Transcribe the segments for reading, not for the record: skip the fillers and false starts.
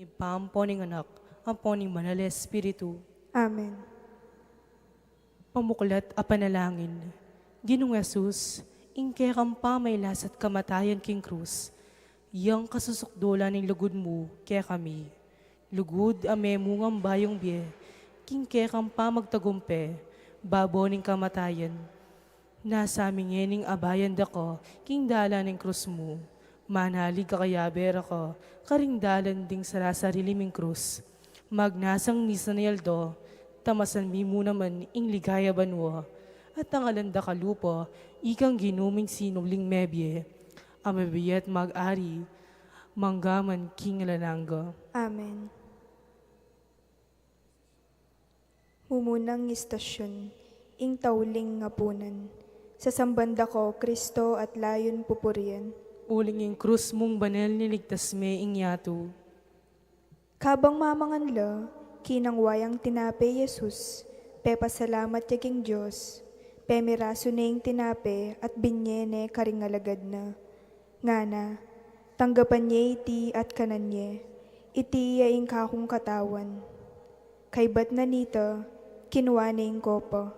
Ipampo ning anak, ampo ning Banal na Espiritu. Amen. Pamuklat a panalangin. Ginoong Yesus, ingke kang pamaylas at kamatayan king krus. Yang kasusukdolan ng lugod mo, kaya kami. Lugod ame mungang bayong biye, kingke kang pamagtagumpe, babo ning kamatayan. Nasa aming yening abayan dako, king dala ng krus mo. Manalig ka kaya bera ko, karing dalan ding sarasarili ming krus. Magnasang misa na yaldo, tamasan mi mo naman ing ligaya banwa. At ang alanda kalupo, ikang ginuming sinubling mebye. Amabiyat mag-ari, manggaman king lanangga. Amen. Mumunang istasyon, ing tauling ngapunan. Sa sambanda ko, Kristo at layon pupurian. Uling ing krus mong banal niligtas me ing yato. Kabang mamanganla, kinang wayang tinape Jesus, pasalamat yaking Diyos, miraso na ing tinape at binyene karingalagad na. Ngana, tanggapan niya iti at kanan niya, iti yaing kakong katawan. Kay bat na nita, kinuha na ing kopa,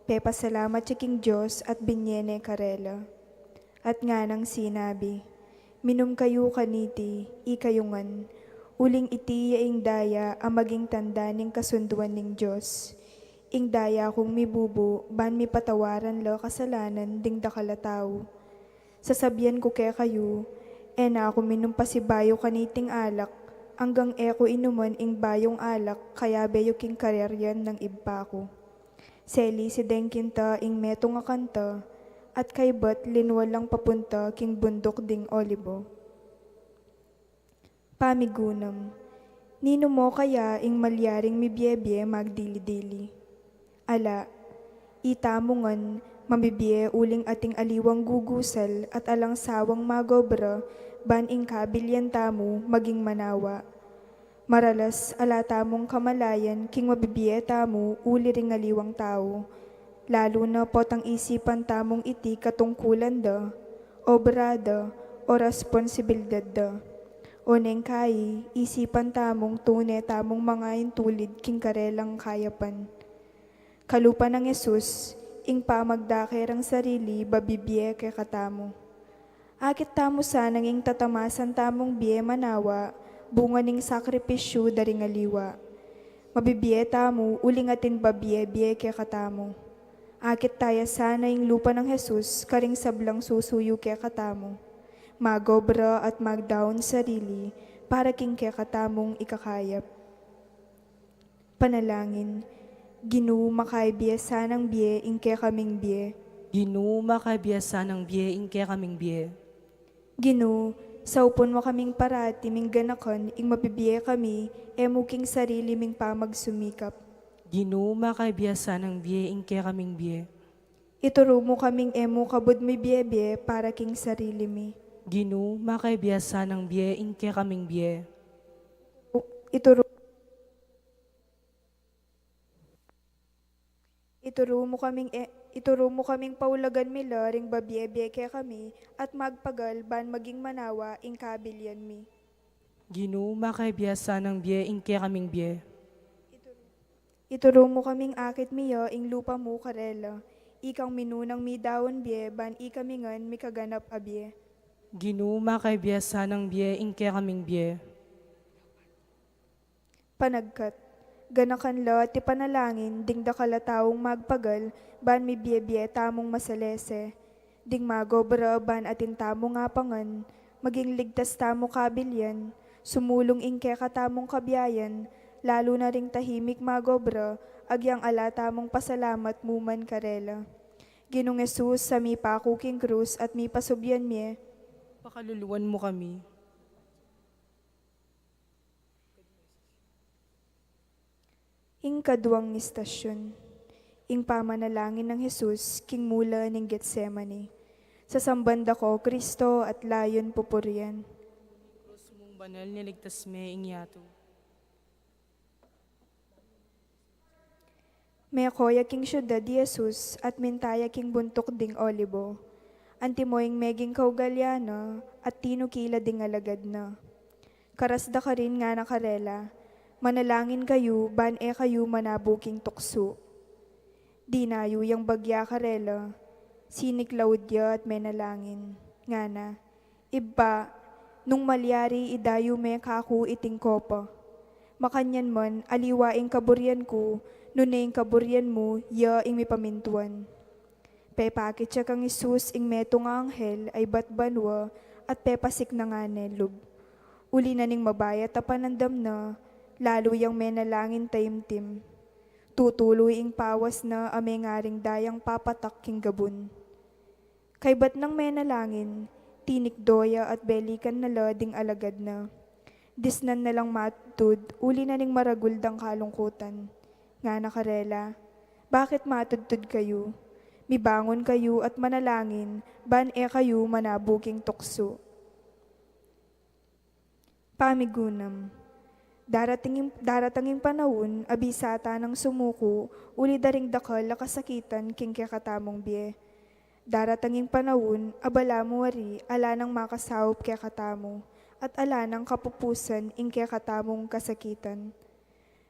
pasalamat yaking Diyos at binyene karela. At nga nang sinabi, minum kayo kaniti, ikayungan, uling iti yaing daya ang maging tanda ning kasunduan ning Diyos. Ing daya kung mibubo, ban mi patawaran la kasalanan ding dakalataw. Sasabihan ko kaya kayo, na ako minum pasibayo kaniting alak, hanggang eko inuman ing bayong alak, kaya beyo king kareryan ng ibpa ko. Seli si dengkinta ing metong akanta, at kay bat linwalang papunta king bundok ding olibo. Pamigunam, nino mo kaya ing malyaring mibyebye magdili-dili. Ala, itamungan, mabibye uling ating aliwang gugusal at alang sawang magobra, ban ing kabilyan tamu maging manawa. Maralas ala tamong kamalayan king mabibye tamu uli ring aliwang tao, lalo na potang isipan tamong iti katungkulan da, obrada, o responsibilidad da. O neng kai, isipan tamong tune tamong mga intulid king karelang kayapan. Kalupa ng Yesus, ing pamagdakerang sarili, babibye kay katamo. Akit tamo sanang ing tatamasan tamong biye manawa, bunga ning sakripisyo daring aliwa. Mabibye tamo, uling atin babye-bye kay katamo. Akit taya sana ing lupa ng Jesus, karing sablang susuyo kaya katamo. Magobra at magdaon sarili, para king kaya katamong ikakayap. Panalangin, Ginoo makaibiya sanang biye ing kaya kaming biye. Ginoo makabiyasan ng biye ing kaya kaming biye. Ginoo, sa upon mo kaming parati ming ganakan, ing mabibiye kami, muking sarili ming pamagsumikap. Ginoo makabiyasan ng biye ing kaya kaming biye. Ituro mo kaming emo kabud mi biye para king sarili mi. Ginoo makabiyasan ng biye ing kaya kaming biye. Ituro mo kaming paulagan mi ring babiye kaya kami at magpagal ban maging manawa ing kabilyan mi. Ginoo makabiyasan ng biye ing kaya kaming biye. Ituro mo kaming akit miyo ing lupa mo karela. Ikang minunang mi daon biye ban ikamingan mi kaganap abye. Ginoo makabiyasan ng biye ing kaya kaming biye. Panagkat, ganakan la ti panalangin ding dakala taong magpagal ban mi biye tamong masalese. Ding magobra ban atin tamo nga pangan, maging ligtas tamo kabilyan, sumulong ing kaya katamong kabiyayan, lalo na ring tahimik magobra, agyang ala tamong pasalamat muman karela. Ginong Jesus sa mi pakuking krus at mi pasubyan mi, Pakaluluwan mo kami. ing kaduang istasyon, ing pamanalangin ng Jesus, king mula ning Getsemani. Sa sambanda ko, Kristo at layon pupurian. Krus mong banal niligtas me ing yato. May koya king syudad di Jesus at mintaya king buntok ding olibo. Antimoing meging kaugalyana at tinukila ding alagad na. Karasda ka rin nga nakarela, manalangin kayo, ban e kayo manabuking tukso. Dinayo yang bagya karela, sini Claudia at menalangin. Nga na, iba, nung malyari idayo me kaku iting kopa. Makanyan man, aliwaing kaburyan ko, nuneng kaburyan mo, ya ing mipamintuan. Pepakit siya kang Isus ing metong anghel ay batbanwa at pepasik na nga nelub. Uli na ning mabayat a panandam na, lalo yang menalangin taimtim. Tutuloy ing pawas na ame ngaring dayang papatak king gabun. Kay bat nang menalangin, tinik doya at belikan na lading alagad na. Disnan na lang matud, uli na ning maraguldang kalungkutan. Nga nakarela, bakit matudtud kayo? Mibangon kayo at manalangin, ban e kayo manabuking tukso. Pamigunam. Daratanging panahon, abisata ng sumuko, uli daring dakal kasakitan king katamong biye. Daratanging panahon, abala mo wari, ala nang makasahop kaya katamo, at ala nang kapupusan ing kaya katamong kasakitan.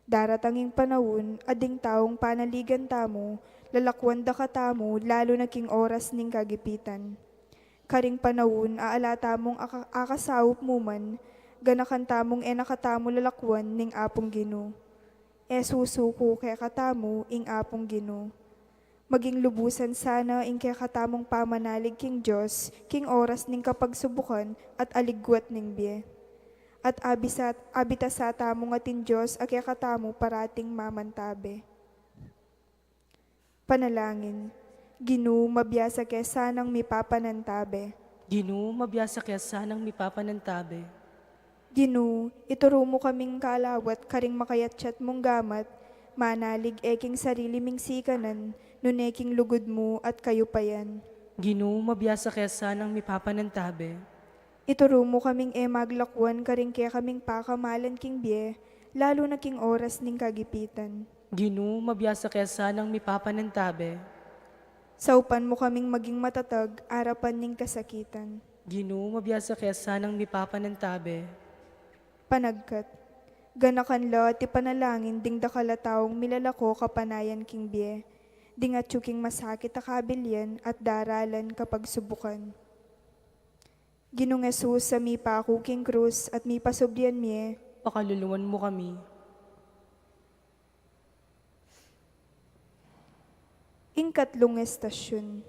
Daratanging panahon, ading taong panaligan tamo, lalakwan da katamo, lalo na king oras ning kagipitan. Karing panahon, aala tamong akasahop mo man, ganakan tamong nakatamo lalakwan ning apong Gino. Susuko kaya katamo ing apong Gino. Maging lubusan sana ing kaya katamong pamanalig king Diyos, king oras ning kapagsubukan at aligwat ning biye. At abita sa tamong atin Diyos kaya katamo parating mamantabe. Panalangin, Gino mabiyasa kaya sanang mipapanantabe. Gino, mabiyasa kaya sanang mipapanantabe. Gino, ituro mo kaming kalawat karing makayatsyat mong gamat, manalig eking sarili ming sikanan, nuneking lugod mo at kayo pa yan. Gino, mabiyasa kaya sanang mipapanantabe. Ituro mo kaming maglakwan karing kaya kaming pakamalan king biye, lalo na king oras ning kagipitan. Gino, mabiyasa kaya sanang mipapanantabe. Saupan mo kaming maging matatag, arapan ning kasakitan. Gino, mabiyasa kaya sanang mipapanantabe. Panagkat, ganakan la ti panalangin ding dakalataong milalako kapanayan king biye, ding at tsuking masakit a kabilyan at daralan kapag subukan. Ginong Jesus sa mipa ako king krus at mipa sobriyan miye, Pakaluluwan mo kami. Ing-katlong estasyon.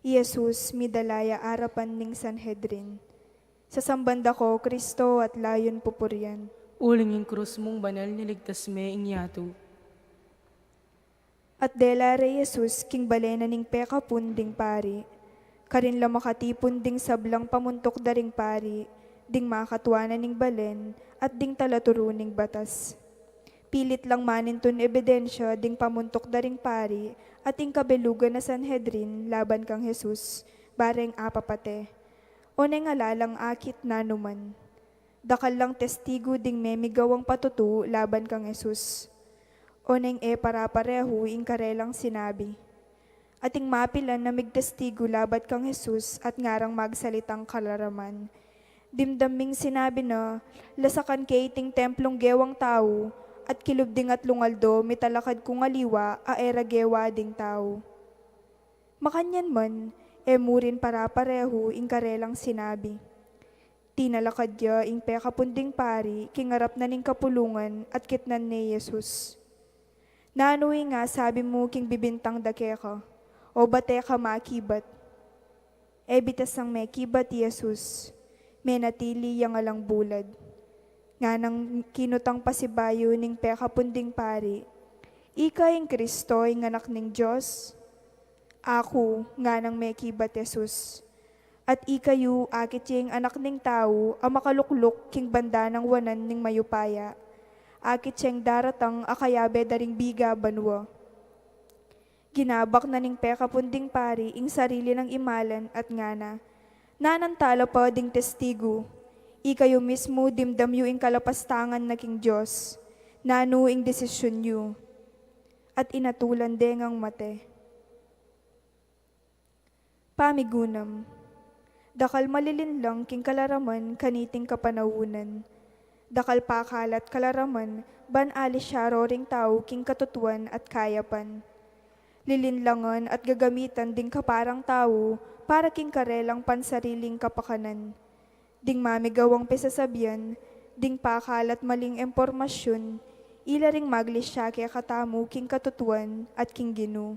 Jesus midalaya arapan ning Sanhedrin. Sa sambanda ko, Kristo at layon pupuryan. Uling yung krus mong banal niligtas me inyato. At dela re Jesus king balena ning pekapun ding pari. Karin la makatipon ding sablang pamuntok daring pari, ding makatuana ning balen, at ding talaturo ning batas. Pilit lang maninton ebidensya ding pamuntok daring pari, at ing kabelugan na Sanhedrin laban kang Jesus, bareng apapate. O nga lalang akit na numan. Dakal lang testigo ding memigawang patutu laban kang Jesus. O neng para-pareho ing karelang sinabi. Ating mapilan na migtestigo labat kang Jesus at ngarang magsalitang kalaraman. Dimdaming sinabi na, lasakan kay iting templong gewang tao, at kilubding at lungaldo mitalakad kung aliwa era gewa ding tao. Makanyan man, murin para-pareho ing karelang sinabi. Tinalakad ya ing pekapunding pari, kingarap na ning kapulungan at kitnan ni Jesus. Nanoy nga sabi mo king bibintang dake ka, o bate ka makibat. Bitas ang may kibat Jesus, may natili yang alang bulad. Nga nang kinutang pasibayo ning pekapunding pari, ika ing Kristo ing anak ning Diyos, ako nga nang may kibat Jesus. At ikayu akit yung anak ning tao, ang makalukluk king banda ng wanan ning mayupaya. Akit siyang daratang akayabe daring biga banwa. Ginabak na ning pekapunding pari ing sarili ng imalan at ngana. Nanantala pa ding testigo. Ikayo mismo dimdamyo ing kalapastangan na king Diyos. Nanu ing desisyon yu. At inatulan dengang mate. Pamigunam. Dakal malilin lang king kalaraman kaniting kapanahunan. Dakal pakalat kalaraman, ban alis siya roring tao king katutuan at kayapan. Lilinlangan at gagamitan ding kaparang tao para king karelang pansariling kapakanan. Ding mamigawang pesasabihan, ding pakalat maling impormasyon, ila ring maglis siya kaya katamu king katutuan at king ginu.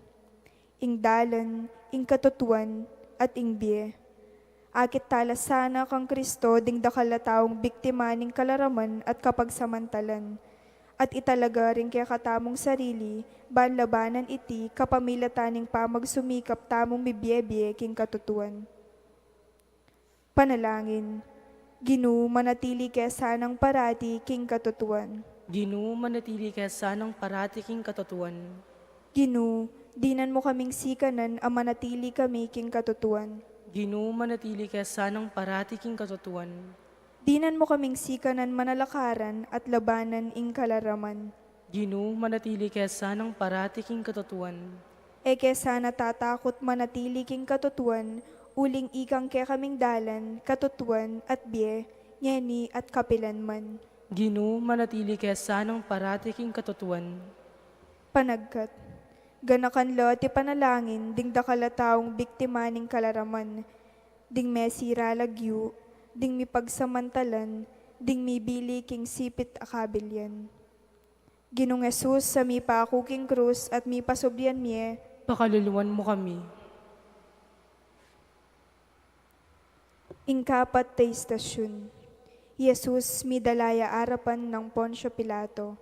Ing dalan, ing katutuan, at ing biye. Akit tala sana kang Kristo ding dakalataong biktima ning kalaraman at kapagsamantalan. At italaga rin kaya katamong sarili, banlabanan iti kapamilataning pamagsumikap tamong mibyebye king katutuan. Panalangin, Ginu manatili kaya sanang parati king katutuan. Ginoo, manatili ka sanang parati king katutuan. Ginu, dinan mo kaming sikanan ang manatili kami king katutuan. Ginoo, manatili ka sanang parati king katutuan. Dinan mo kaming sikanan manalakaran at labanan ing kalaraman. Ginoo, manatili ka sanang parati king katutuan. Eke sana tatakot manatili king katutuan, uling ikang kaya kaming dalan, katutuan at biye, nyeni at kapilanman. Ginoo, manatili ka sanang parati king katutuan. Panagkat, ganakan lo ti panalangin, ding dakalataong biktima ning kalaraman, ding mesira lagyu, ding mipagsamantalan, ding mibili king sipit akabilyan. Ginong Jesus sa mi pakuking krus at mi pasobrian miye, Pakaluluwan mo kami. Ingkapat ta istasyon. Jesus mi dalaya arapan ng Poncio Pilato.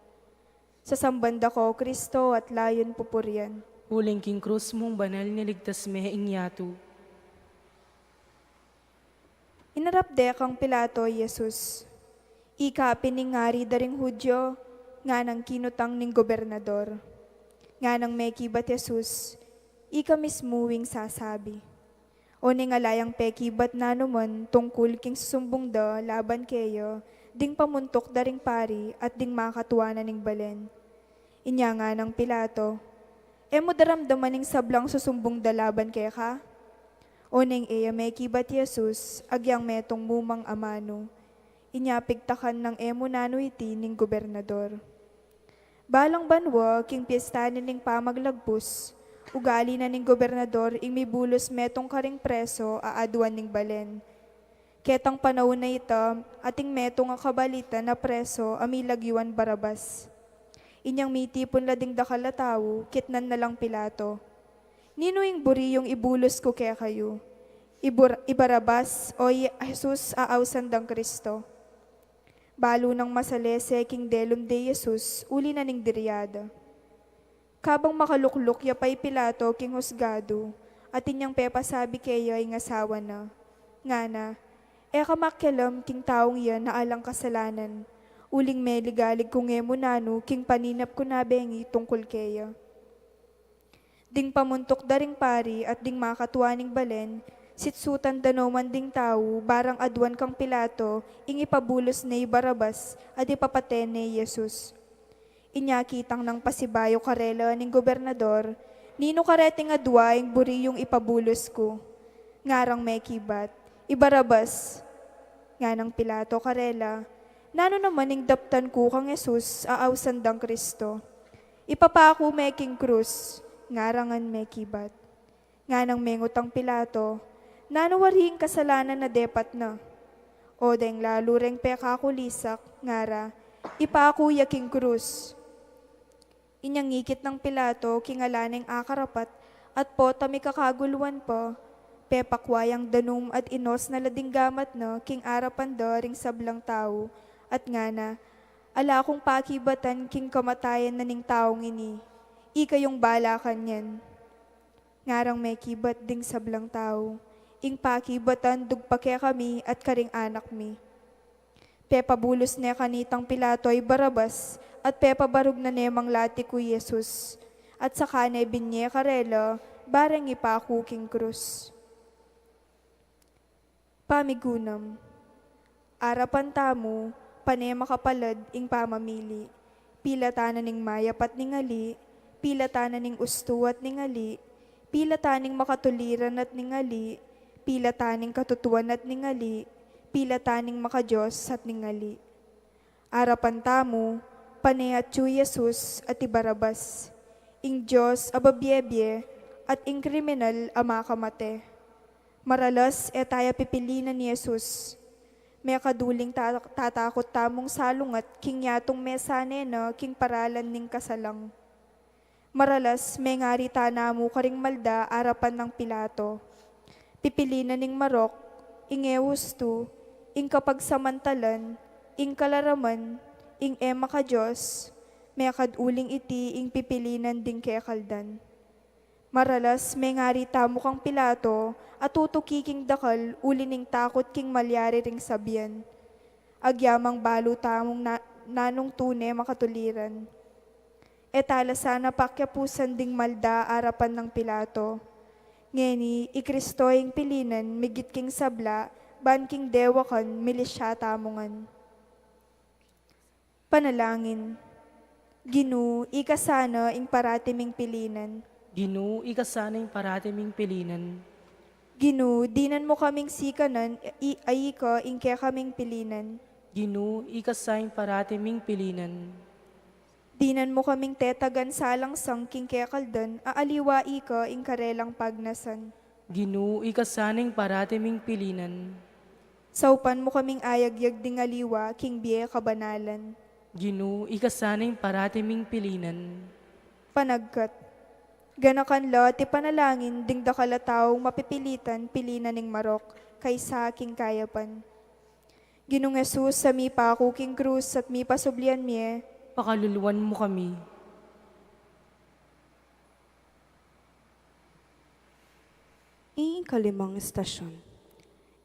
Sa sambanda ko, Kristo at layon pupurian. Huling king krus mong banal niligtas me inyato. Inarapde kang Pilato, Jesus. Ika piningari daring Hudyo, nga nang kinutang ning gobernador. Nga nang may kibat Jesus, ika mismuwing sasabi. O ning alayang pekibat na naman tungkol king susumbong da laban kayo, ding pamuntok daring pari at ding makatuwanan ning balen. Inya nga ng Pilato, mo daramdaman ning sablang susumbong da laban kaya ka? O ning iya may kibat Jesus, agyang metong mumang amano. Inya pigtakan ng emo nano iti ning gobernador. Balang banwa, king piyesta ning pamaglagpus, ugali na ning gobernador ing mibulos metong karing preso aaduan ning balen. Ketang panahon na ita, ating metong kabalita na preso amilagyuan Barabas. Inyang mitipon lading dakalataw, kitnan na lang Pilato. Nino ing buri yung ibulos ko kaya kayo? Ibarabas o Jesus aawsan dang Kristo? Balo ng masalese king delum de Jesus, uli na ning diryada. Kabang makalukluk ya pa'y Pilato king husgado, at inyang pepa sabi kayo ay ngasawa na. Nga na, kamakyalam king taong yan na alang kasalanan, uling meligalig kung emunano king paninap ko nabengi tungkol kaya. Ding pamuntok daring pari at ding makatuaning balen, sitsutan danoman ding tao, barang aduan kang Pilato, ing ipabulos ni Barabas, at ipapate ni Jesus. Inyakitang ng pasibayo karela ning gobernador, nino kareting adwa ing buri yung ipabulos ko. Ngarang may kibat, Ibarabas, nga ng Pilato karela, nano naman ing daptan ko kang Jesus, aawsan dang Kristo. Ipapako meking krus, ngarangan may kibat. Nga ng mengutang Pilato, nanuwaring kasalanan na depat na. O deng lalo reng pekakulisak, ngara, ipakuya king krus. Inyang ngikit ng Pilato, kingalaneng akarapat, at po tami kakaguluan po, pepakwayang danum at inos na lading gamat na, king arapan da ring sablang tao, at nga na, ala akong pakibatan king kamatayan na ning taong ini, ikayong balakan yan. Ngarang may kibat ding sablang tao, ing pakibatan dugpake kami at karing anak mi. Pepabulos na kanitang Pilato ay Barabas, at pepabarug na nemang lati ko Jesus, at sa kanay binye karela, barang ipaku king krus. Pamigunam, arapan tamo, panema kapalad ing pamamili, pilatanan ning mayapat ningali, pilatanan ning usto at ningali, pilataning makatuliran at ningali, pilataning katutuan at ningali, pilataning makajos at ningali. Arapan tamo, pane at yu Jesus at ibarabas. Ing Diyos ababyebye at ing kriminal amakamate. Maralas etaya pipilinan ni Jesus. May kaduling tatakot tamong salungat king yatong mesane na king paralan ning kasalang. Maralas may ngarita namo karing malda arapan ng Pilato. Pipilinan ning marok, ing ewusto, ing kapagsamantalan, ing kalaraman, ing ema ka Diyos, may kaduling iti ing pipilinan ding kekaldan. Maralas may ngarita mo kang Pilato, at tutukiking dakal uli ning takot king malyari ring sabian. Agyamang balo tamong nanong tune makatuliran. Etala sana pakyapusan ding malda arapan ng Pilato. Ngeni, ikristoying pilinan, migit king sabla, ban king dewakan, milisya tamongan. Panalangin. Ginu, ikasana ing paratiming pilinan. Ginoo, ikasanay paratiming pilinan. Ginu, dinan mo kaming sikanan, ay ka ingke kaming pilinan. Ginoo, ikasay paratiming pilinan. Dinan mo kaming tetagan salang sangking kekaldan, aaliwa ika ing karelang pagnasan. Ginoo, ikasanay paratiming pilinan. Saupan mo kaming ayagyag ding aliwa, king biye kabanalan. Ginoo, ikasanay paratiming pilinan. Panagkat. Ganakan la, ti panalangin, ding dakalataw, mapipilitan, pilinan ning marok, kaysa aking kayapan. Ginong Jesus, sa mi pa kuking krus at mi pasublian miye, Pakaluluwan mo kami. Ing kalimang estasyon.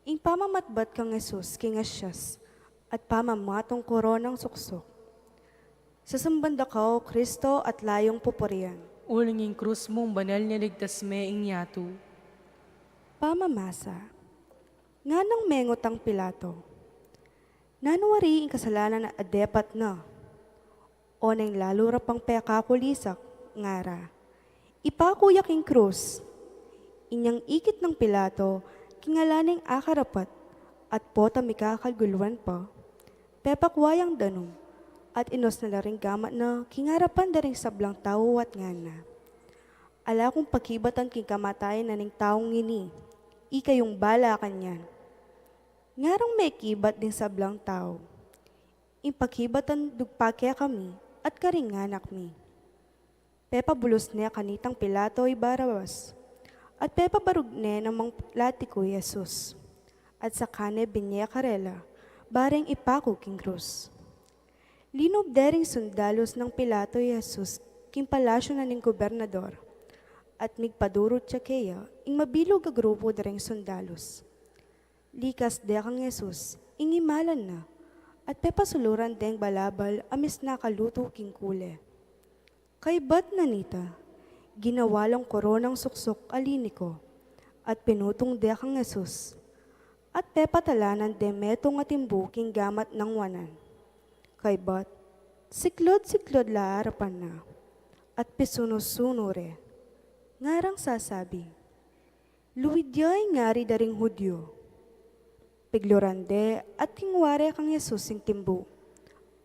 Ing pamamatbat kang Jesus king Asyas at pamamatong koronang suksok. Sa sambanda kao, Kristo at layong pupurian. Uling ing krus mong banal niya ligtas me ing yato. Pamamasa. Nga nang mengot ang Pilato. Nanuwari ing kasalanan na adepat na. O nang lalo rapang pekakulisak, ngara. Ipakuyak ing krus. Inyang ikit ng Pilato, kingalaning akarapat, at pota mikakalguluan pa. Pepakwayang danong, at inos na laring gamat na kingarapan daring sablang tao at ngana. Ala kong pakibatan king kamatayan na ning taong ini, ikayong bala kanyan. Ngarang may kibat din sablang tao. Impakibatan dugpakya kami at karinganak mi. Pepabulos niya kanitang Pilato ay Barabbas, at pepabarug niya namang latiko Jesus. At sa kane binya karela, bareng ipako king krus. Linob dering sundalos ng Pilato Jesus, king palasyo na ning gobernador, at migpadurot siya kaya, ing mabilog a grupo dering sundalos. Likas de kang Jesus, ing imalan na, at pepasuluran deng balabal amis nakaluto king kule. Kay bat na nita, ginawalong koronang suksok aliniko, at pinutong de kang Jesus, at pepatalanan de metong atimbuking gamat ng wanan. Kay bat, siklod-siklod la harapan na, at pisuno-suno re. Ngarang sasabi, luwidyay ngari daring Hudyo. Piglorande at kingware kang Jesus sing timbu,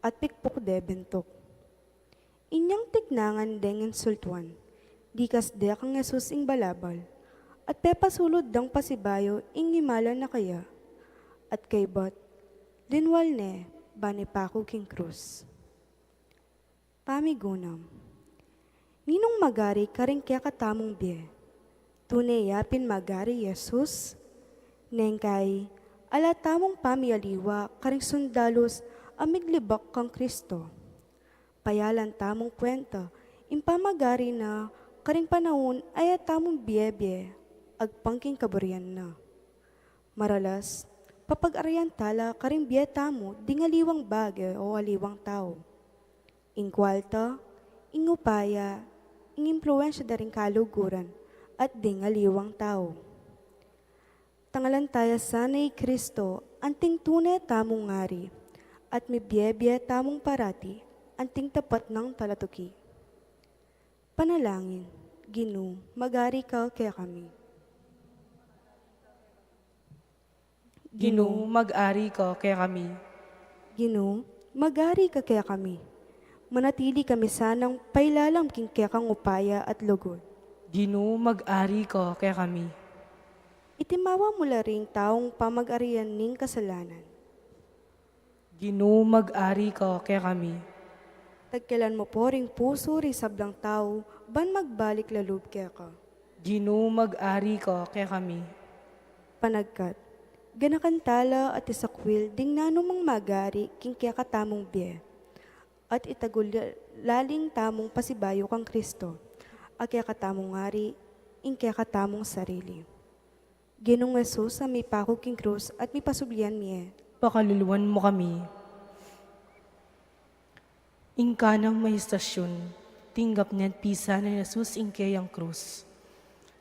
at pikpok de bentok. Inyang tignangan deng insultuan, dikas de kang Jesus ing balabal, at pepasulod dang pasibayo ing imalan na kaya, at kay bat, linwal ne, bani pako king krus. Pamigunam. Ninong magari karing kaya katamong biye. Tunay yapin magari Jesus. Neng kay alatamong pamialiwa karing sundalos amiglibak kang Kristo. Payalan tamong kwenta impamagari na karing panahon ay atamong biye-biye agpangking kaburian na. Maralas, papag-arayan tala karing biye tamo dingaliwang bagay o aliwang tao. Ing kwalta, ing upaya, ing impluensya daring kaluguran, at dingaliwang tao. Tangalan tayo sanay Kristo, anting tunay tamong ngari, at mibiyebye tamong parati, anting tapat ng talatuki. Panalangin, Ginu, magari ka kaya kami. Ginoo, mag-ari ka kaya kami. Ginu, magari ka kaya kami. Manatili kami sanang pailalam king kaya kang upaya at lugod. Ginoo, mag-ari ka kaya kami. Itimawa mo ring taong pamag-arian ning kasalanan. Ginoo, mag-ari ka kaya kami. Tagkilan mo po ring puso ri sablang tao, ban magbalik lalub kaya ka. Ginoo, mag-ari ka kaya kami. Panagkat, ganakantala at isakwil ding nanumang magari king kaya katamong biye. At itagulaling tamong pasibayo kang Kristo, at kaya katamong ngari, ing kaya katamong sarili. Ginong Yesus sa may pako king krus at may pasublian miye. Pakaluluwan mo kami. Ingka ng may istasyon, tinggap niyan pisa na Jesus ingkayang krus.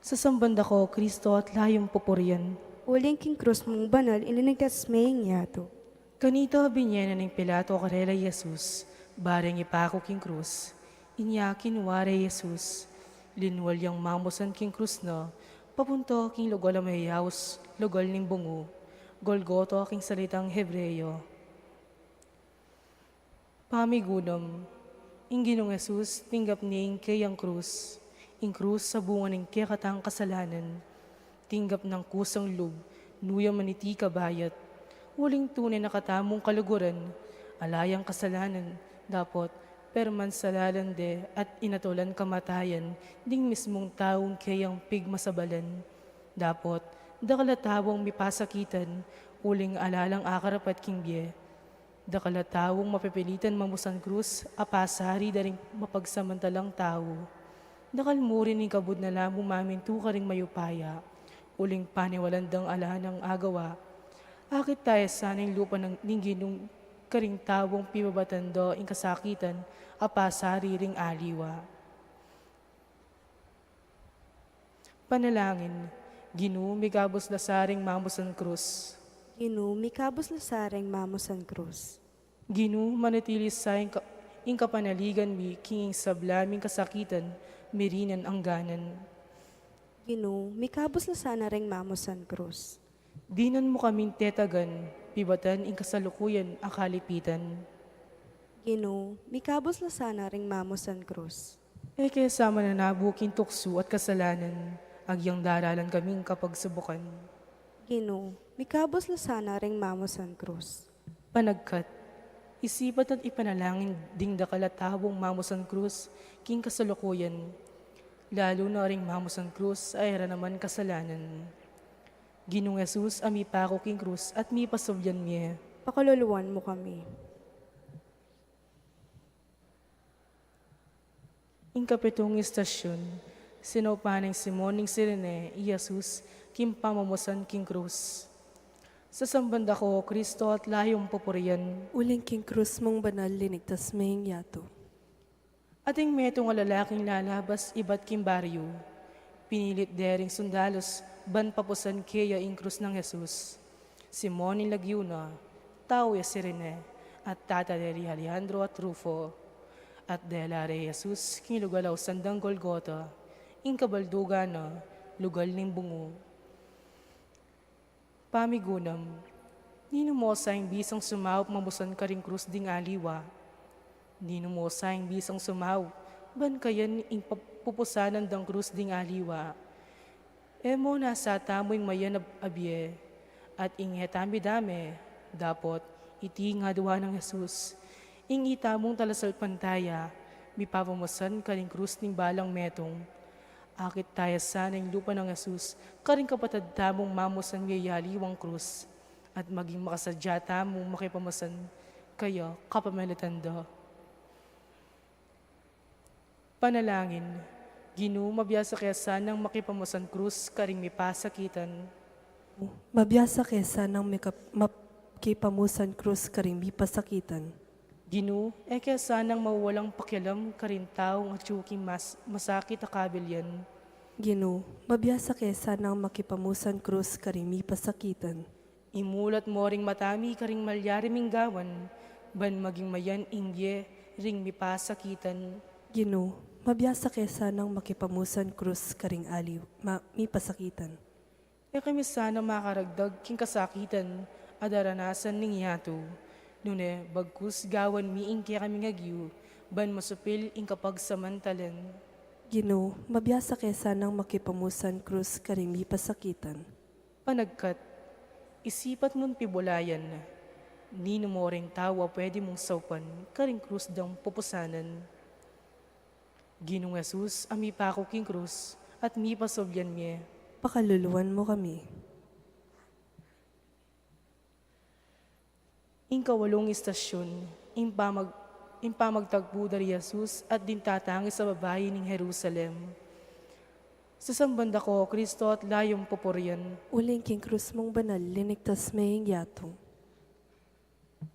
Sa sambanda ko, Kristo at layong pupurian. Uling king krus mong banal ininigtas maying yato. Kanito binyena ng Pilato karela Jesus, bareng ipako king krus. Inya kinware Jesus, linwal yang mamusan king krus na, papunto king lugal na mahiyaws, lugal ning bungo, Golgoto king salitang Hebreyo. Pamigunom, ing Ginong Jesus, tinggap ning kayang krus, ing krus sa bunga ng kekatang kasalanan, tinggap ng kusang lub, nuya maniti kabayat, waling tunay na katamong kaluguran, alayang kasalanan, dapat perman salalande at inatulan kamatayan, ding mismong taong kayang pigmasabalan. Dapat, dakalatawang mipasakitan, uling alalang akarapat king biye. Dakalatawang mapipilitan mamusan krus, apasari daring mapagsamantalang tao. Dakalmurin ni kabud na lamang mamintu ka ring mayupaya, uling paniwalandang ala ng agawa. Akit tayo sanang lupa ng ningginong karing tawong pibabatando ing kasakitan, apasari ring aliwa. Panalangin, Ginoo, migabos na saring mamusan krus. Ginoo, mikabos lasaring mamusan krus. Ginoo, manatili sa ing kapanaligan mi, kinging sablaming kasakitan, mirinan ang ganan. Ginoo, mikabos lasana ring mamusan krus. Dinan mo kaming tetagan, pibatan ing kasalukuyan ang kalipitan. Ginoo, mikabos lasana ring mamusan krus. E kaya sama na nabuking tukso at kasalanan, agyang daralan kaming kapagsubukan. Ginoo, mikabos lasana ring mamusan krus. Panagkat, isipat at ipanalangin ding dakalatawong mamusan krus, king kasalukuyan, lalo na ring mamusan krus ay naman kasalanan. Ginong Jesus, ami pako king krus at mi pasubyan miye. Pakaluluwan mo kami. Ing kapitong istasyon, sinaupanang Simon ning Sirene, Jesus, kim pamamusan king krus. Sa sambanda ko, Kristo at layong pupurian, Uling king krus mong banal linigtas maying yato. ating metong lalaking lalabas iba't kim baryo. Pinilit dering sundalos, ban papusan kaya ing krus ng Jesus. Simon ni Lagyuna, tao ya Sirene, at tata deri Alejandro at Rufo. At delare Jesus, kinilugalaw sandang Golgota, ing kabalduga na, lugal ning bungo. Pamigunam, nino mo sa ing bisang sumaw, mamusan ka ring krus ding aliwa. Nino mo sa ing bisang sumaw, ban kayan ing pupusanan dang krus ding aliwa. Emo na sa tamoy mayan abye, at ing hetami-dame, dapat iti nga duwa ng Jesus. Ing itamong talasal pantaya, mipapamusan ka ring krus ning balang metong. Akit tayo sana yung lupa ng Jesus, karing kapatid tamong mamusan ngayaliwang krus, at maging makasadya tamong makipamusan, kaya kapamalitanda. Panalangin, Ginoo, mabiyasa kaya sanang makipamusan krus, karing mipasakitan. Mabiyasa kesa ng makipamusan krus karing pasakitan. Ginoo, kaya sanang mawawalang pakialam karin taong at yuking masakit akabilyan. Ginoo, mabiyasa kesa ng makipamusan krus karing pasakitan. Imulat mo ring matami karing malyari minggawan, ban maging mayan ingye ring mipasakitan. Ginoo, mabiyasa kesa ng makipamusan krus karing aliw, pasakitan. Kami sana makaragdag king kasakitan, adaranasan ning yato. Nune, bagkus gawan mi ingke kami ngagyu, ban masupil ing kapag samantalan. Ginoo, mabiyasa kesa ng makipamusan krus karimi pasakitan. Panagkat, isipat mon pibulayan, nino mo ring tawa pwede mong saupan, karing krus dang pupusanan. Ginong Jesus, ami pa ako king krus, at mi pasobyan miye. Pakaluluwan mo kami. Ing kawalong istasyon, ing pamagtagpo dari Jesus at din tatangi sa babae ng Jerusalem. Sa sambanda ko, Kristo at layong poporyan, Uling king krus mong banal, linigtas maying yatong.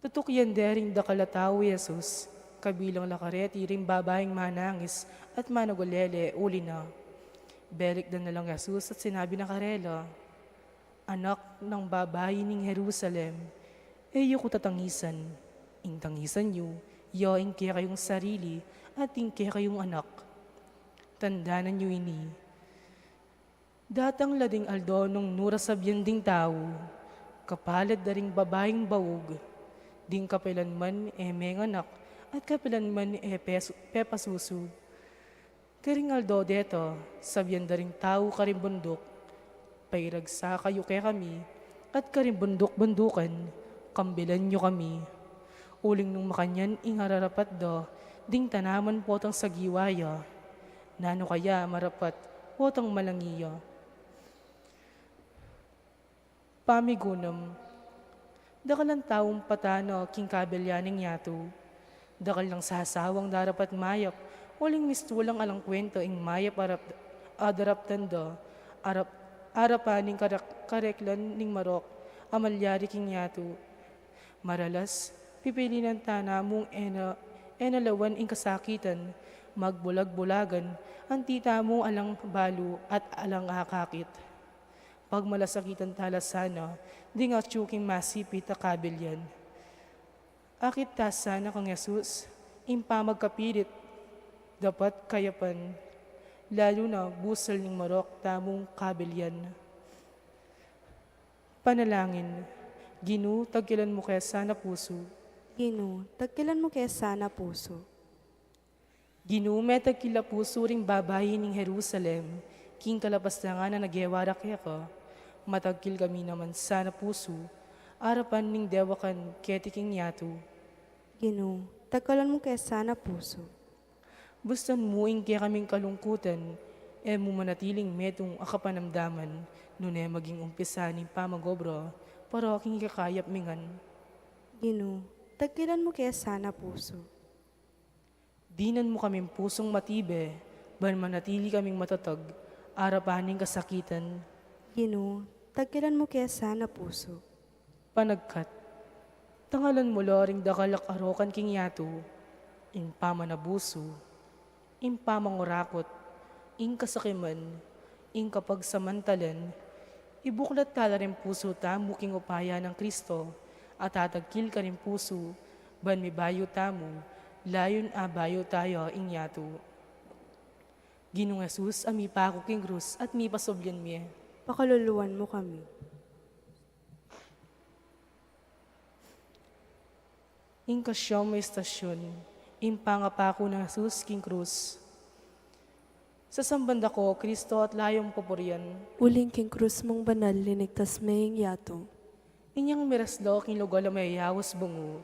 tutukyan dering dakalataw Jesus, kabilang lakareti ring babaeng manangis at managulele uli na. Belik na lang Jesus at sinabi na karela, anak ng babae ng Jerusalem, eyo ko tatangisan. Ing tangisan nyo, yaing kaya kayong sarili at ing kaya kayong anak. Tandaanan nyo ini. Datang lading aldo nung nurasabyan ding tao, kapalad da ring babaeng bawog, ding kapilan man meng anak, at kapilan man pepasuso. Karing aldo deto, sabyan da ring tao karing bundok, pairagsa kayo kay kami, at karing bundok-bundukan, kambilan nyo kami. Uling nung makanyan ingararapat do, ding tanaman potang sa giwaya, nano kaya marapat potang malangiya. Pamigunam, dakal ang taong patano king kabelyaning yato, dakal lang sasawang darapat mayap, uling mistulang alang kwento ing mayap adaraptan do, arapaning kareklan ning marok, amalyari king yato. Maralas, pipili ng tanamong enalawan ing kasakitan, magbulag-bulagan, ang tita mo alang balo at alang akakit. Pag malasakitan talasana, di nga tsuking masipit a kabilyan. Akit ta sana kang Jesus, impa magkapilit, dapat kayapan, lalo na busal ng marok tamong kabilyan. Panalangin, Ginu, tagkilan mo kaya sana puso. Ginoo, tagkilan mo kaya sana puso. Ginu, metagkila puso ring babae ng Jerusalem, king kalapas na nga na nagyewara kaya ka, matagkil kami naman sana puso, arapan ning dewakan ketiking yato. Ginoo, tagkilan mo kaya sana puso. Bustan mo ing kaya kaming kalungkutan, mo manatiling metong akapanamdaman, nune maging umpisa ning pamagobro, para aking kakayap mingan. Ginoo, tagkilan mo kaya sana puso. Dinan mo kaming pusong matibe, ban manatili kaming matatag, arapaning kasakitan, Ginoo, tagkilan mo kaya sana puso. panagkat. Tangalan mo loring dakalak arokan king yato, ing pamanabuso, ing pamangurakot, ing kasakiman, ing kapagsamantalan, ibuklat tala rin puso tamo king upaya ng Kristo, at tatagkil ka rin puso, ban mi bayo tamo, layon bayo tayo ing yato. Ginong Jesus, ami pa ako king krus, at mi pasobyan miye. Pakaluluwan mo kami. Ing kasyong may istasyon, ing pangapako ng Jesus king krus. Sa sambanda ko, Kristo at layong papurian, Uling king krus mong banal, linigtas maying yatong. inyang miraslo king lugal may yawas bungo,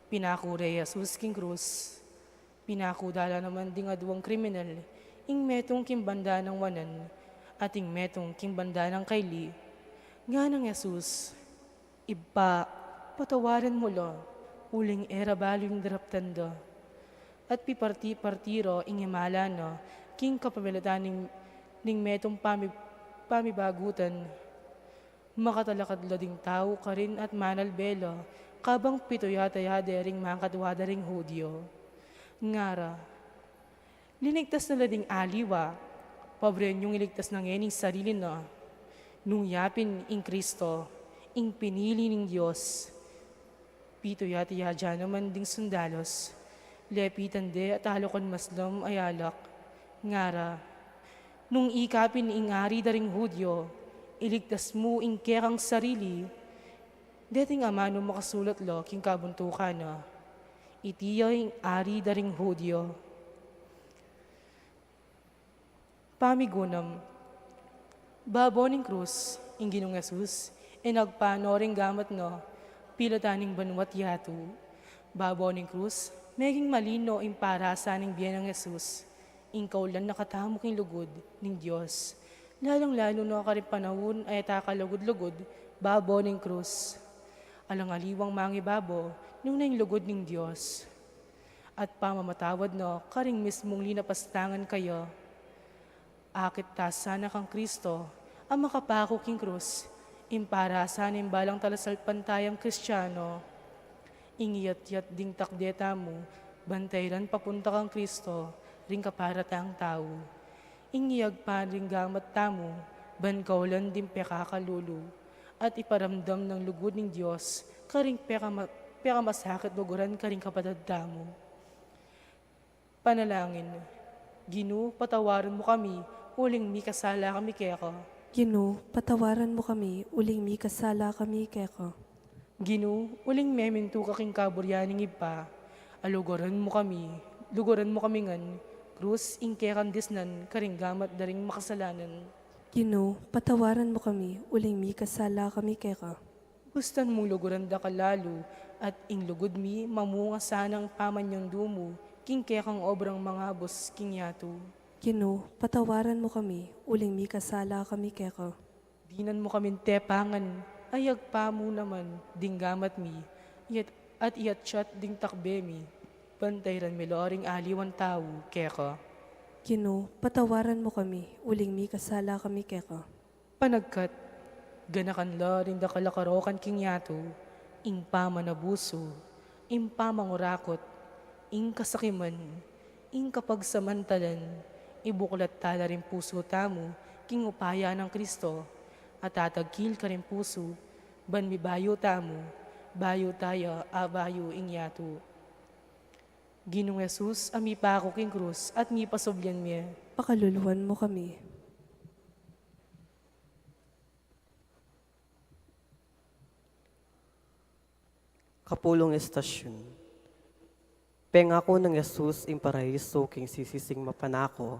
pinakure Jesus king krus. Pinakudala naman ding aduang kriminal, ing metong kimbanda ng wanan, ating metong kimbanda ng kaili. Nga ng Jesus, iba, patawaran mo lo, uling era balo yung daraptando. At piparti-partiro ing himala no, king kapamilatan ning metong pamibagutan. Makatalakadlo ding tao ka rin at manalbelo, kabang pitoyata-yade ring makatwada ring hudyo. Ngara, linigtas na lading aliwa, pobre niyong iligtas ng ening sarili na, nung yapin ing Kristo, ing pinili ng Diyos. Pitoyata-yadya naman ding sundalos, lepitan de at halokon maslam ayalak. Ngara, nung ikapin ing ari daring hudyo, iligtas mo ing kerang sarili, Dating ama no makasulat lo king kabuntukan na. Itiyo yung ari daring Hudyo. Pamigunam. Babo ning krus, ing Ginong Yesus, nagpano ring gamat no, pilotaning banwat yatu. Babo ning krus, meging malino ing para sa ning biyan ng Yesus, ing kaulan nakatamo king lugod ning Diyos. Lalong-lalo no karin panahon ay takalugod-lugod, babo ning krus. Alang-aliwang mangibabo, nung naing lugod ning Diyos. At pamamatawad no, karing mismong linapastangan kayo. Akit ta sana kang Kristo, ang makapako king krus, impara sana balang talasal pantayang Kristiyano. Ingiyat-yat ding takdeta mo, bantayran papunta kang Kristo, ring kaparatang tao. Ingiyag pa ring gamat tamo, bankaulan din pekakalulu, at iparamdam ng lugod ng Diyos, karing peka masakit luguran karing kapatid tamo. Panalangin, Ginu, patawaran mo kami, uling mi kasala kami keko. Gino, patawaran mo kami, uling mi kasala kami keko. Ginu, uling memintu ka king kaburyaning ipa, alugoran mo kami ngan, krus ingkekan disnan, karing gamat daring makasalanan. Gino, patawaran mo kami, uling mi kasala kami keko. Gustan mong luguran da kalalo, at inglugod mi, mamunga sanang pamanyang dumo, king kekang obrang mga bus king yato. Gino, patawaran mo kami, uling mi kasala kami keko. Dinan mo kamin tepangan, ayag pa mo naman, dinggamat mi, at iyat chat ding takbe mi, bantayran mi loring aliwan tao, keko. Gino, patawaran mo kami, uling mi kasala kami keko. Panagkat, ganakan loring da kalakarokan king yato, ing pamanabuso, ing pamangurakot, ing kasakiman, ing kapagsamantalan, ibuklat tala rin puso tamo, king upaya ng Kristo, at tatagkil ka rin puso, ban mi bayo tamo, bayo tayo, bayo ing yato. Ginong Jesus, ami pa ako king krus, at mi pasobyan miya. Pakaluluhan mo kami. Kapulong estasyon. Pengako ng Yesus ing paraiso king sisising mapanako.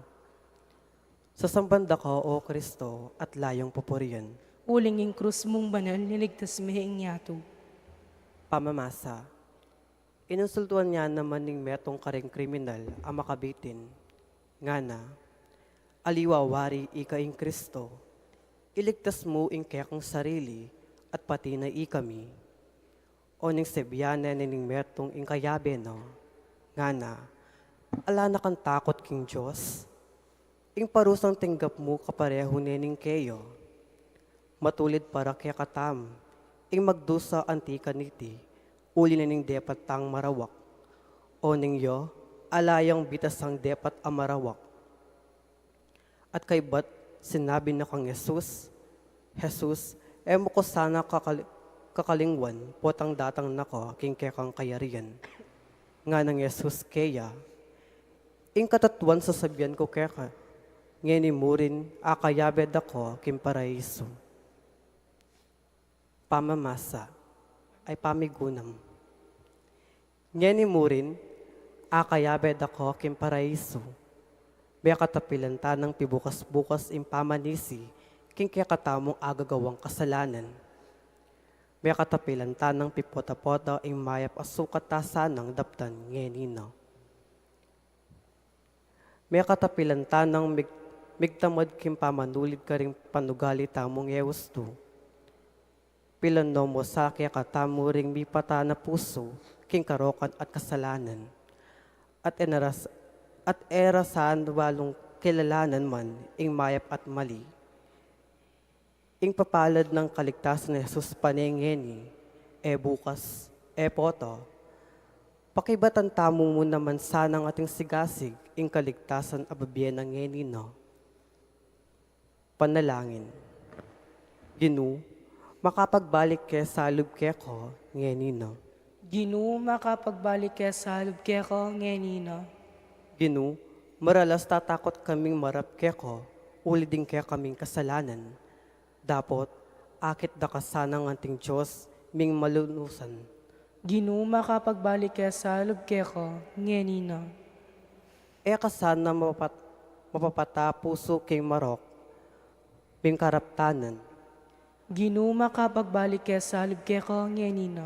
Sa sambanda ko, O Kristo, at layong pupurian. Uling ing krus mong banal, niligtas mi ing yato. Pamamasa. Inunsultuan niya naman ning metong karing kriminal ang makabitin. Nga na, aliwawari ika ing Kristo, iligtas mo ing kekang sarili at pati na ikami. O ning sebyanan ning metong ing kayabe no, nga na, ala na kang takot king Diyos, ing parusang tinggap mo kapareho nining keyo, matulid para kaya katam, ing magdusa antika niti, uli na ning depat tang marawak, o ning yo, alayang bitasang depat amarawak. At kay bat sinabi na kang Jesus, emo ko sana kakalingwan, potang datang nako, king kekang kayarian. Nga ng Jesus kaya, ing katatuan sasabihan ko keka, ngeni mo rin akayabed ako, king paraiso. Pamamasa ay pamigunam. Ngeni mo rin akayabed ako, king paraiso. Baya katapilan ta ng pibukas-bukas impamanisi, king kekatamong agagawang kasalanan. May katapilan ta ng pipota-pota ing mayap asukat ta sanang daptan ngenino. May katapilan ta ng migtamad kim pamanulid ka ring panugali tamong yewusto. Pilan no mo sa kaya katamo ring mipata na puso, king karokan at kasalanan. At erasan walong kilalanan man ing mayap at mali. Ing papalad ng kaligtasan ni Jesus panengeni, bukas, poto. Pakibatan tamo mo naman sanang ating sigasig, ing kaligtasan ababiyan ng ngeni, no? Panalangin. Ginu, makapagbalik ke salub ke ko, ngeni, no? Ginu, makapagbalik kaya sa halub keko, ngenino. Ginu, maralas tatakot kaming marap ke ko, uli din ke kaming kasalanan. Dapot, akit da kasanang anting Diyos, ming malunusan. Ginoo makapagbalik kaya sa lubkeko, ngenina. Eka sana mapapata puso king marok, ming karaptanan. Ginoo makapagbalik kaya sa lubkeko, ngenina.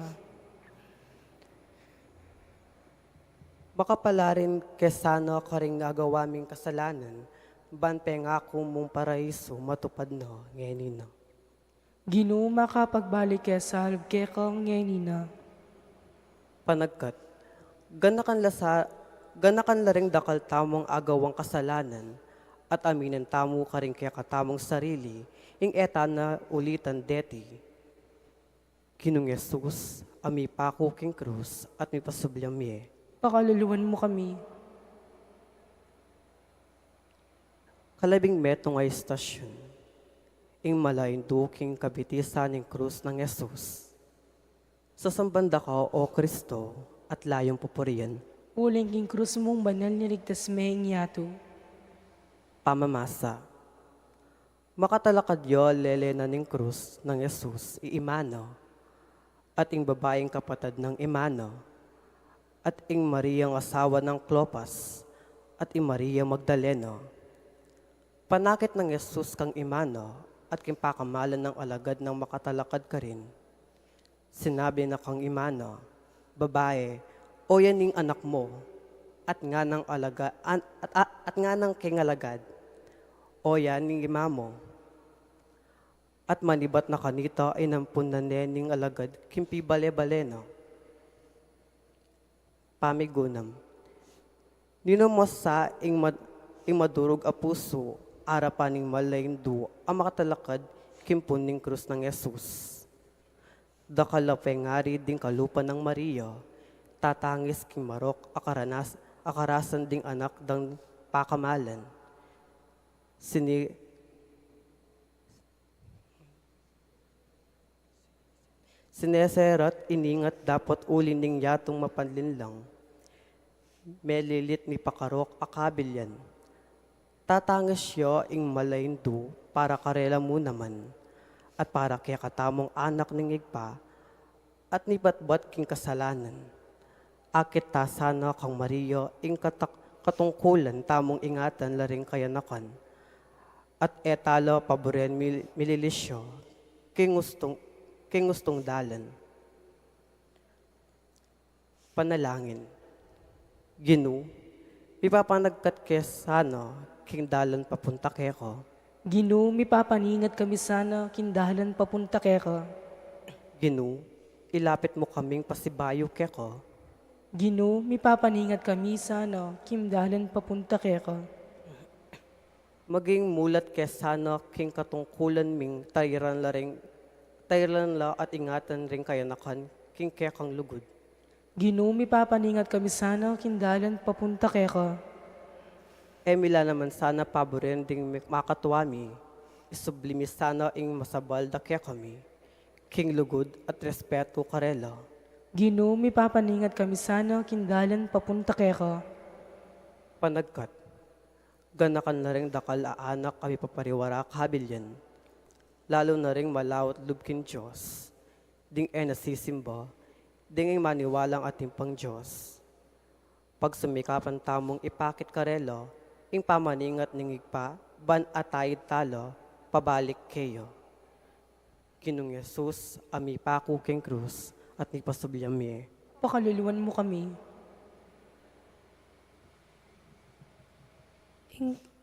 Baka pala rin kesano ka rin agawa ming kasalanan, ban pengako mong paraiso matupad no, ngenina. Ginoo makapagbalik kaya sa lubkeko, ngenina. Panagkat, ganakan la ring dakal tamong agawang kasalanan, at aminin tamo ka rin kaya katamong sarili, ing eta na ulitan deti. Kinong Yesus, ami pako king krus, at mi pasubyamye. Pakaluluwan mo kami. Kalabing metong ay istasyon, ing malayin duking kabitisan ng krus ng Yesus. Sa sambanda ka, O Kristo, at layong pupurian, Uling king krus mong banal niligtas mehing yato. pamamasa. Makatalakad yo lelena ng krus ng Yesus, iimano, at ing babaeng kapatid ng Imano, at ing Mariyang asawa ng Clopas, at ing Maria Magdaleno. Panakit ng Yesus kang Imano, at king pakamalan ng alagad ng makatalakad ka rin. Sinabi na kang Imano, babae, o yan ning anak mo, at nga ng at nga ng kingalagad, o yan ning imamo. At manibat na kanita ay nampun na nening alagad, kimpi bale-baleno. Pamigunam. Nino mo sa ing madurog a puso, arapan ning malayndo, ang makatalakad, kimpun ning krus ng Yesus. Dakalapengari ding kalupa ng Maria, tatangis king marok akarasan ding anak dang pakamalan. Sineserat iningat dapat ulin ning yatong mapanlinlang. Melilit ni pakarok akabilyan. Tatangis siya ing malayndo para karela mo naman, at para kaya katamong anak ning igpa, at nibatbat king kasalanan. Akit ta sana kang Maria ing katungkulan tamong ingatan laring kayanakan. At etalo paboren mililisyo, king gustong dalan. Panalangin. Ginoo, ipapanagkat kesano, king dalan papunta keko. Ginoo mipapaningat kami sana kindahalan papunta keka. Ginoo, ilapit mo kaming pasibayo keko. Ginoo mipapaningat kami sana kindahalan papunta keka. Maging mulat kesano, king katungkulan ming tayran la at ingatan ring kayanakan, king kekang lugod. Ginoo mipapaningat kami sana kindahalan papunta keka. Emila naman sana paboren ding makatuwami, isublimi sana ing masabalda kaya kami, king lugod at respeto karela. Ginoo mipapaningat kami sana kindahalan papunta keka. Panagkat, ganakan na ring dakal aanak kami papariwara kabilyan, lalo na ring malawat lubkin Diyos, ding nasisimba, ding maniwalang ating pang Diyos. Pag sumikapan tamong ipakit karelo, ing pamaningat ning igpa, ban atayid talo, pabalik kayo. Kinong Yesus, ami pako king krus, at nipasubyami. Pakaluluwan mo kami.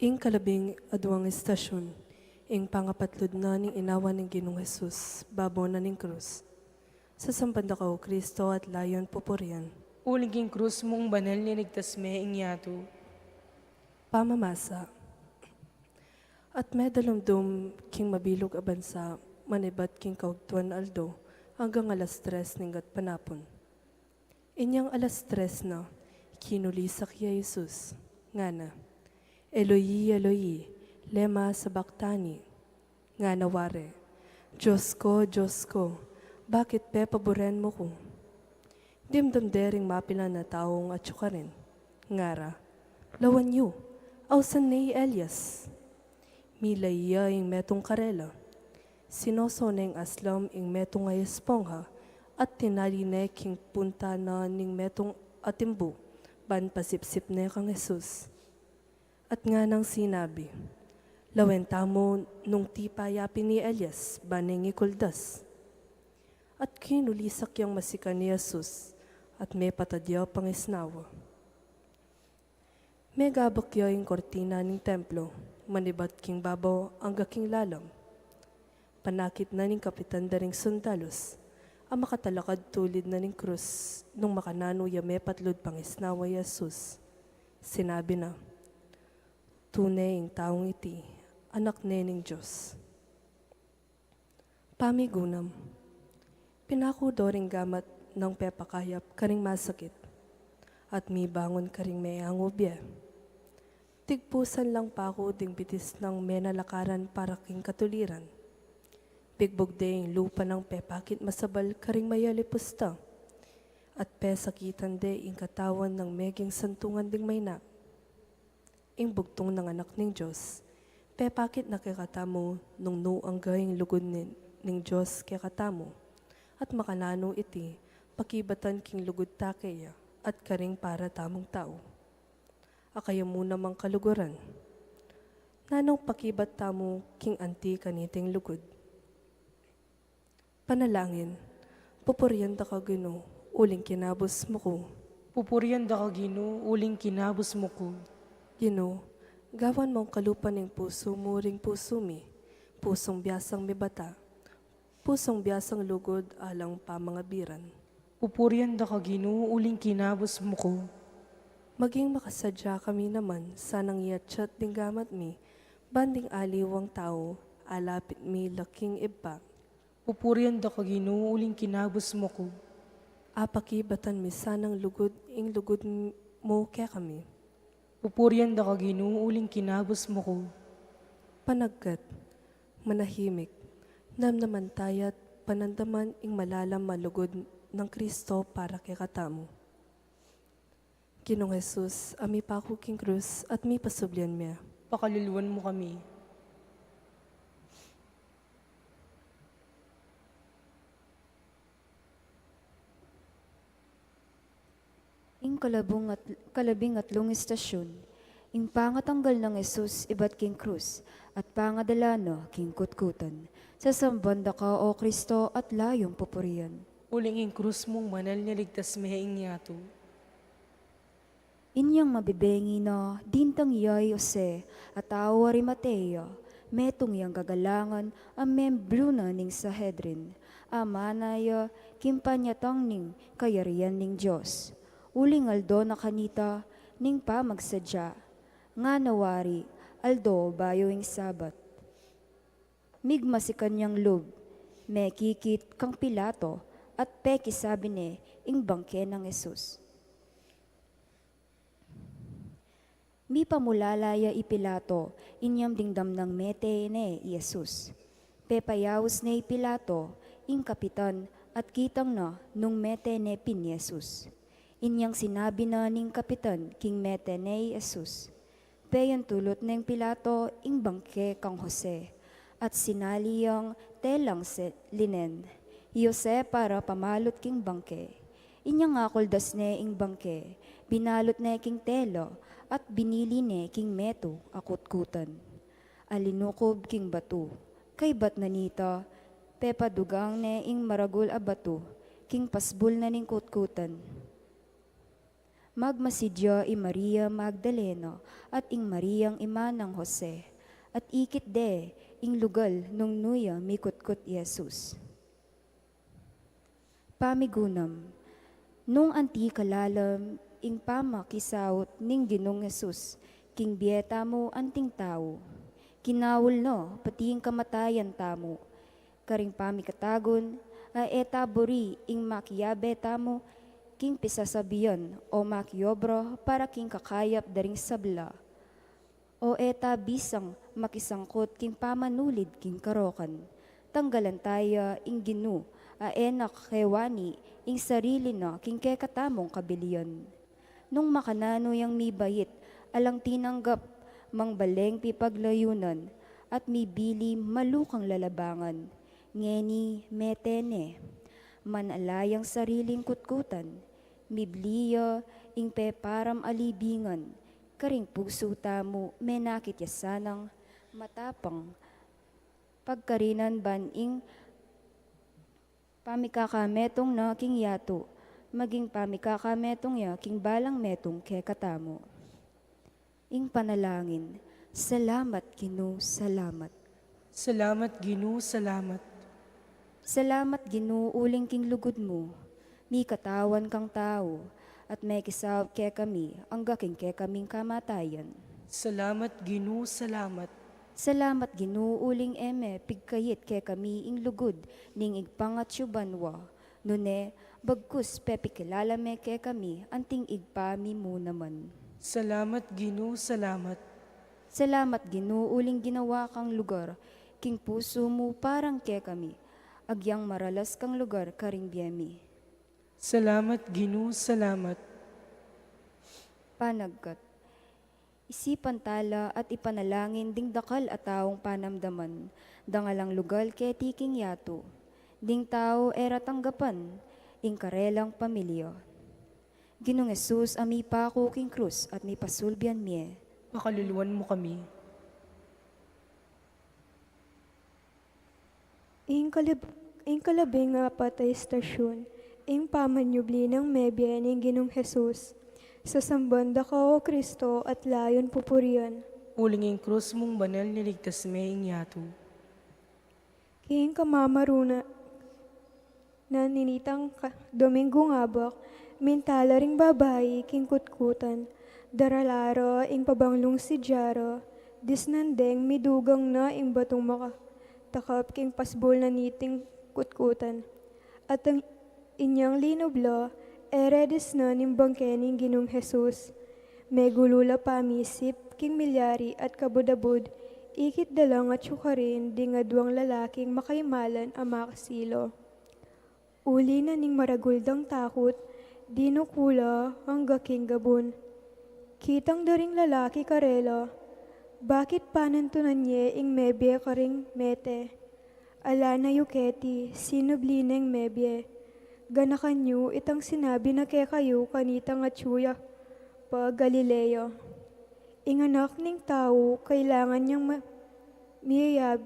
Ing kalabing aduang istasyon, ing pangapatlod na ning inawa ng Ginong Jesus, babo na ning krus. Sa sampanda ka, O Kristo, at layon pupurian. Uling king krus mong banal niligtas mehing yato. Pamamasa. At medalumdum king mabilog a bansa, manibat king kaugtuan aldo, hanggang alas 3 ninggat panapon. Inyang alas 3 na, kinulisak ya Jesus, nga na, Eloi, Eloi, lema sabaktani, nga naware, Diyos ko, bakit pe paboren mo ko? Dimdamdering mapila na taong atsukarin, ngara, lawan yu, ausan ni Elias, milaya ing metong karela, sinoso neng aslam ing metong ay espongha, at tinaline king punta na ning metong atimbo, ban pasipsip na kang Jesus. At nga nang sinabi, lawenta mo nung tipayapin ni Elias, baning ikuldas. At kinulisak yung masika ni Jesus, at may patadyaw pang isnawa. May gabakyo yung kortina ng templo, manibat king babaw ang gaking lalam. Panakit na ning kapitan daring sundalos, ang makatalakad tulid na ning krus, nung makanano yame patlod pang isnawa Jesus. Sinabi na, tunay ang taong iti, anak nening Diyos. Pamigunam, pinako doring gamat ng pepakayap karing masakit, at mi bangon karing may angubya. Tigpusan lang pa ako ding bitis ng menalakaran para king katuliran. Bigbog de lupa ng pepakit masabal karing mayalipusta, at pesakitan de ing katawan ng meging santungan ding mayna. Ing bugtong ng anak ning Diyos, pepakit na kekatamo nung ang gaying lugod ning Diyos kekatamo, at makanano iti pakibatan king lugod takeya at karing para tamong tao. Akaya mo namang kaluguran, nanong pakibat tamo king anti kaniting lugod. Panalangin, pupuryan da ka Ginoo, uling kinabos mo ko. Pupuryan da ka Ginoo, uling kinabos mo ko. Ginoo, gawan mong kalupan ng puso mo ring puso mi, pusong biyasang mi bata, pusong biyasang lugod alang pa mga biran. Pupuryan da ka Ginoo, uling kinabos mo ko. Maging makasadya kami naman, sanang yatsyat ding gamat mi, banding aliwang tao, alapit mi laking iba. Pupuryan da ka Ginoo, uling kinabos mo ko. Apakibatan mi sanang lugod, ing lugod mo kaya kami. Pupuryan da ka Ginoo, uling kinabos mo ko. Panagkat, manahimik, namnamantayat, panandaman ing malalam malugod ng Kristo para kay katamo. Ginoong Jesus, ami pa ako king krus at mi pasublian miya. Pakaluluwan mo kami. Ing kalabing atlong istasyon, ing pangatanggal ng Jesus ibat king krus, at pangadalano king kutkutan. Sa sambanda ka, O Kristo, at layong pupurian. Uling ing krus mong manal niya ligtas mehaing yato. Inyang mabibengi na, dintang iyay Jose, at tao Arimatea, metong yang gagalangan, ang membro na ning Sahedrin, amanaya, kimpanyatang ning kayarian ning Diyos. Uling aldo na kanita, ning pa magsadya, nga nawari, aldo bayo ing sabat. Migma si kanyang lub, may kikit kang Pilato, at peki sabi ni, ing bangke ng Jesus. Mi pamulalaya ipilato, inyam dingdam ng mete ne Jesus. Pepayaus ne Pilato, ing kapitan, at kitang na nung mete ne pin Jesus. Inyang sinabi na ning kapitan, king mete ne Jesus. Peyan tulot ng Pilato, ing bangke kang Jose, at sinaliyang telang linen. Jose para pamalot king bangke. Inyang akuldas ne ing bangke, binalot ne king telo, at binili ne king meto akutkutan. Alinukob king batu, kay bat nanita, pepadugang ne ing maragul a batu, king pasbul na ning kutkutan. Magmasidya i Maria Magdalena at ing Mariang ima ng Jose, at ikit de ing lugal nung nuya mikutkut Jesus. Pamigunam, nung anti kalalam, ing pamakisaot ning Ginong Jesus, king bieta mo anting tao. Kinawul no, pati ing kamatayan tamo. Karing pamikatagon, a eta buri ing makiyabeta mo, king pisasabiyan o makiyobro para king kakayap daring sabla. O eta bisang makisangkot king pamanulid king karokan. Tanggalan taya ing Ginu, a enak hewani ing sarili na king kekatamong kabiliyan. Nung makanano yang mibayit, alang tinanggap, mang baleng pipaglayunan, at mibili malukang lalabangan. Ngeni metene. manalayang sariling kutkutan, mibliya, ing peparam alibingan, karing puso tamo, menakit yasanang, matapang, pagkarinan ban ing pamikakametong na king yato, maging pamikakametong ya king balang metong ke katamo. Ing panalangin, salamat Ginoo, salamat. Salamat, Ginoo, salamat. Salamat Ginoo uling king lugod mo, mi katawan kang tao, at may kisawat ke kami, ang gaking ke kaming kamatayan. Salamat, Ginoo, salamat. Salamat Ginoo uling eme, pigkayit ke kami ing lugod, ning igpangat syubanwa, nune, bagkus pepikilala me ke kami, anting igpami mo naman. Salamat, Ginoo, salamat. Salamat Ginoo uling ginawa kang lugar, king puso mo parang ke kami, agyang maralas kang lugar karing biyemi. Salamat, Ginoo, salamat. Panagkat. Isipan tala at ipanalangin ding dakal at taong panamdaman, dangalang lugal ke tiking yato, ding tao era tanggapan, ing karelang pamilya. Ginong Jesus ami pako king krus at mi pasulbian miye. Pakaluluwan mo kami. Ing kalabing apat ay istasyon, ing pamanyubli ng mebye ng Ginong Jesus, sa sambanda ka o Kristo at layon pupurian. Uling ing krus mong banal niligtas me ing yato. King kamamaruna na ninitang Domingo ngabak, mintala ring babayi king kutkutan, daralaro ing pabanglong si Jaro, disnandeng midugang na ing batong makatakap king pasbol na niting kutkutan. At ang inyang linoblo, eredis na ning bangkening Ginong Jesus. Megulula pamisip, king milyari at kabudabud, ikit dalang at syukarin, di nga duwang lalaking makaimalan ang makasilo. Uli na ning maraguldang takot, di nukula ang gaking gabon. Kitang daring lalaki karela, bakit panantunan niya ing mebye karing mete? Ala na yuketi, sinublineng mebye. Ganakan nyo itang sinabi na kaya kayo kanitang atsuya pa Galileo. Inganak ning tao, kailangan niyang miyayab,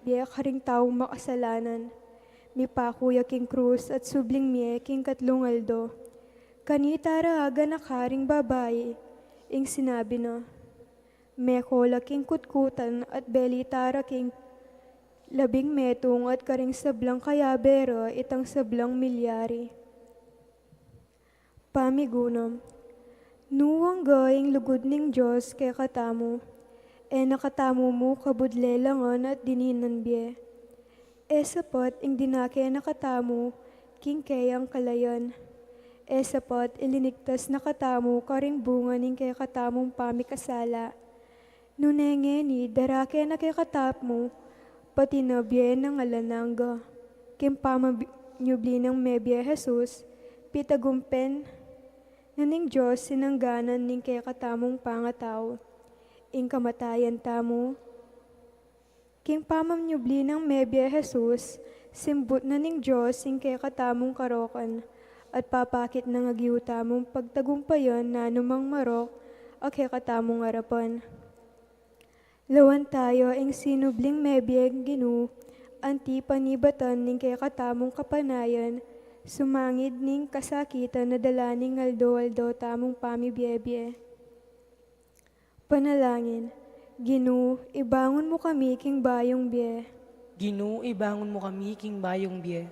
biya karing tao makasalanan. Mipakuya king krus at subling miye king katlungaldo. Kanitara aga na karing babae, ing sinabi na, mekola king kutkutan at belitara king labing metong at karing sablang kayabero itang sablang milyari. Pamigunam, nuwang gaing lugod ning Diyos kay katamo, nakatamo mo kabudlelangan at dininan biye. Sapot ing dinake nakatamo, king kayang kalayan. Sapot ilinigtas nakatamo karing bunga ning kay katamong pamikasala. Nunenge ni darake na kay katap mo, pati na biye ng alananga. Kim pamanyubli ng mebye Jesus, pitagumpen na ning Diyos sinangganan ning kay katamong pangataw. Ing kamatayan tamo, king pamanyubli ng mebye Jesus, simbot na ning Diyos ing kay katamong karokan, at papakit ng agiw tamong pagtagumpayan na anumang marok, o kay katamong arapan. Lawan tayo ing sinubling mebyeng Ginoo, anti panibatan ning kay katamong kapanayan, sumangid ning kasakitan na dala ning aldo-aldo tamong pamibyebye. Panalangin, Ginoo, ibangon mo kami king bayong biye. Ginoo, ibangon mo kami king bayong biye.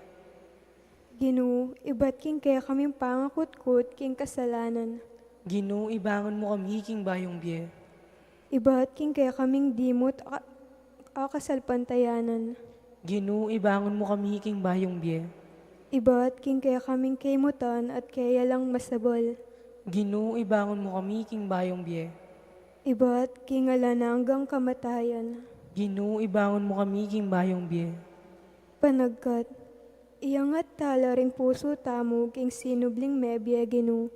Ginoo, ibat king kaya kaming pangakutkot king kasalanan. Ginoo, ibangon mo kami king bayong biye. Ibat king kaya kaming dimot akasalpantayanan. Ginoo, ibangon mo kami king bayong biye. Ibat king kaya kaming kaymutan at kaya lang masabal. Ginoo, ibangon mo kami king bayong biye. Ibat king alananggang kamatayan. Ginoo, ibangon mo kami king bayong biye. Panagkat, iyangat tala ring puso tamo king sinubling mebye Ginoo,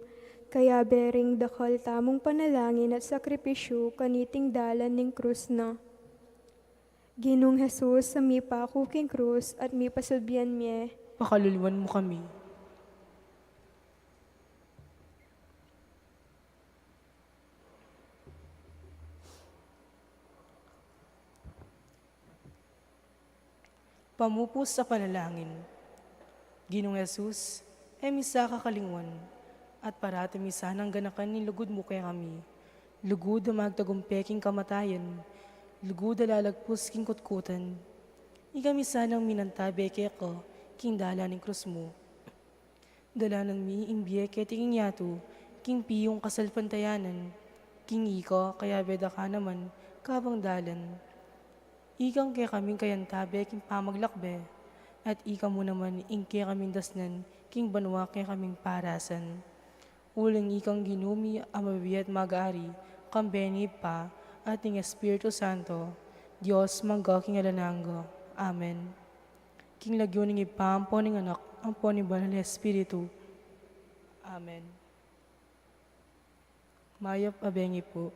kaya bering dakal tamong panalangin at sakripisyo kaniting dalan ning krus na. Ginong Jesus sa mi pako king krus at mi pasulbian miye. pakaluluwan mo kami. Pamupos sa panalangin. Ginong Jesus, misa kakalingwan, at parati misa ng ganakan ni lugod mo kay kami. Lugod na magtagumpay king kamatayan, lugod na lalagpus king kutkutan. Ikami sanang minantabe kay ko, king dala ng krus mo. Dala ng mi imbiye kay tingin yato, king piyong kasalpantayanan, king iko kaya beda ka naman, kabang dalan. Ikang kay kaming kayantabe king pamaglakbe, at ika mo naman ingke kaming dasnan, king banwa kay kaming parasan. Uling ikang ginumi amabi at mag-ari, kambeni pa, ating Espiritu Santo, Diyos mangga king alananggo. Amen. King lagyo ning ipampo ning anak, ang po ni Banal Espiritu. Amen. Mayap abengi po.